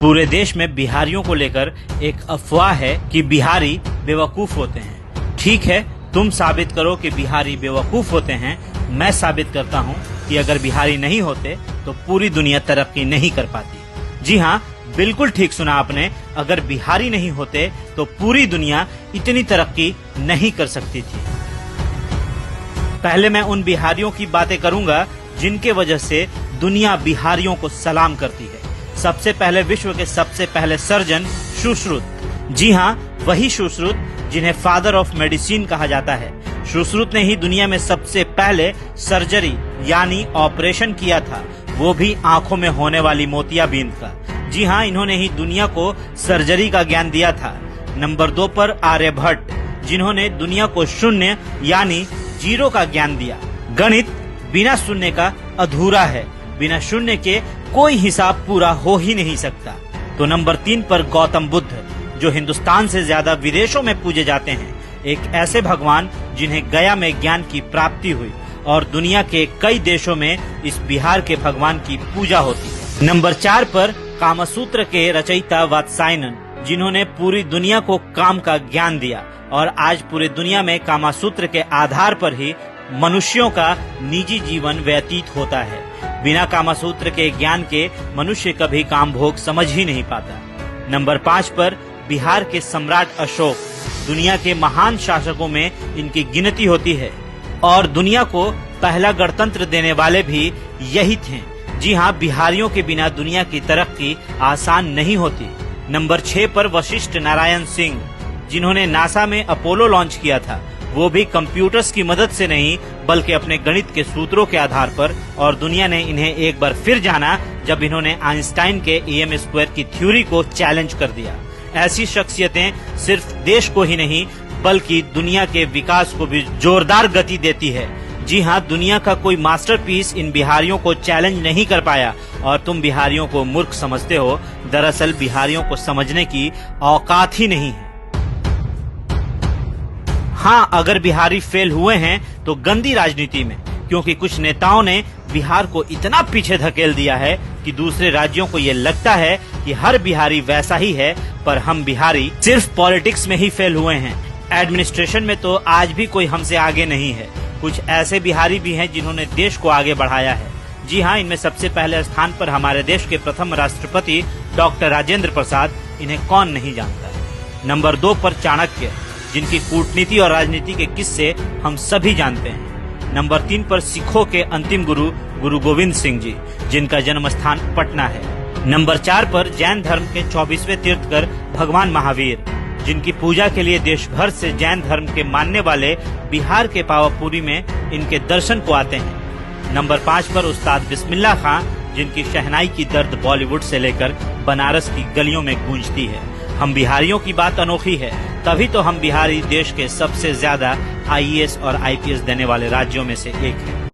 पूरे देश में बिहारियों को लेकर एक अफवाह है कि बिहारी बेवकूफ होते हैं। ठीक है, तुम साबित करो कि बिहारी बेवकूफ होते हैं। मैं साबित करता हूँ कि अगर बिहारी नहीं होते तो पूरी दुनिया तरक्की नहीं कर पाती। जी हाँ, बिल्कुल ठीक सुना आपने। अगर बिहारी नहीं होते तो पूरी दुनिया इतनी तरक्की नहीं कर सकती थी। पहले मैं उन बिहारियों की बातें करूंगा जिनके वजह से दुनिया बिहारियों को सलाम करती है। सबसे पहले विश्व के सबसे पहले सर्जन सुश्रुत। जी हाँ, वही सुश्रुत जिन्हें फादर ऑफ मेडिसिन कहा जाता है। सुश्रुत ने ही दुनिया में सबसे पहले सर्जरी यानी ऑपरेशन किया था, वो भी आंखों में होने वाली मोतियाबिंद का। जी हाँ, इन्होंने ही दुनिया को सर्जरी का ज्ञान दिया था। नंबर 2 पर आर्यभट्ट, जिन्होंने दुनिया को शून्य यानी जीरो का ज्ञान दिया। गणित बिना शून्य का अधूरा है, बिना शून्य के कोई हिसाब पूरा हो ही नहीं सकता। तो नंबर 3 पर गौतम बुद्ध, जो हिंदुस्तान से ज्यादा विदेशों में पूजे जाते हैं। एक ऐसे भगवान जिन्हें गया में ज्ञान की प्राप्ति हुई और दुनिया के कई देशों में इस बिहार के भगवान की पूजा होती है। नंबर 4 पर कामसूत्र के रचयिता वात्सायन, जिन्होंने पूरी दुनिया को काम का ज्ञान दिया और आज पूरी दुनिया में कामसूत्र के आधार पर ही मनुष्यों का निजी जीवन व्यतीत होता है। बिना कामसूत्र के ज्ञान के मनुष्य कभी काम भोग समझ ही नहीं पाता। नंबर 5 पर बिहार के सम्राट अशोक, दुनिया के महान शासकों में इनकी गिनती होती है और दुनिया को पहला गणतंत्र देने वाले भी यही थे। जी हाँ, बिहारियों के बिना दुनिया की तरक्की आसान नहीं होती। नंबर 6 पर वशिष्ठ नारायण सिंह, जिन्होंने नासा में अपोलो लॉन्च किया था, वो भी कंप्यूटर्स की मदद से नहीं बल्कि अपने गणित के सूत्रों के आधार पर। और दुनिया ने इन्हें एक बार फिर जाना जब इन्होंने आइंस्टाइन के EM² की थ्योरी को चैलेंज कर दिया। ऐसी शख्सियतें सिर्फ देश को ही नहीं बल्कि दुनिया के विकास को भी जोरदार गति देती है। जी हाँ, दुनिया का कोई मास्टरपीस इन बिहारियों को चैलेंज नहीं कर पाया और तुम बिहारियों को मूर्ख समझते हो। दरअसल बिहारियों को समझने की औकात ही नहीं है। हाँ, अगर बिहारी फेल हुए हैं तो गंदी राजनीति में, क्योंकि कुछ नेताओं ने बिहार को इतना पीछे धकेल दिया है कि दूसरे राज्यों को ये लगता है कि हर बिहारी वैसा ही है। पर हम बिहारी सिर्फ पॉलिटिक्स में ही फेल हुए हैं, एडमिनिस्ट्रेशन में तो आज भी कोई हमसे आगे नहीं है। कुछ ऐसे बिहारी भी हैं जिन्होंने देश को आगे बढ़ाया है। जी हाँ, इनमें सबसे पहले स्थान पर हमारे देश के प्रथम राष्ट्रपति डॉक्टर राजेंद्र प्रसाद, इन्हें कौन नहीं जानता। नंबर 2 पर चाणक्य, जिनकी कूटनीति और राजनीति के किस्से हम सभी जानते हैं। नंबर 3 पर सिखों के अंतिम गुरु गुरु गोविंद सिंह जी, जिनका जन्म स्थान पटना है। नंबर 4 पर जैन धर्म के 24वें तीर्थकर भगवान महावीर, जिनकी पूजा के लिए देश भर से जैन धर्म के मानने वाले बिहार के पावापुरी में इनके दर्शन को आते हैं। नंबर 5 पर उस्ताद बिस्मिल्लाह खां, जिनकी शहनाई की दर्द बॉलीवुड से लेकर बनारस की गलियों में गूंजती है। हम बिहारियों की बात अनोखी है, तभी तो हम बिहारी देश के सबसे ज्यादा IAS और IPS देने वाले राज्यों में से एक हैं।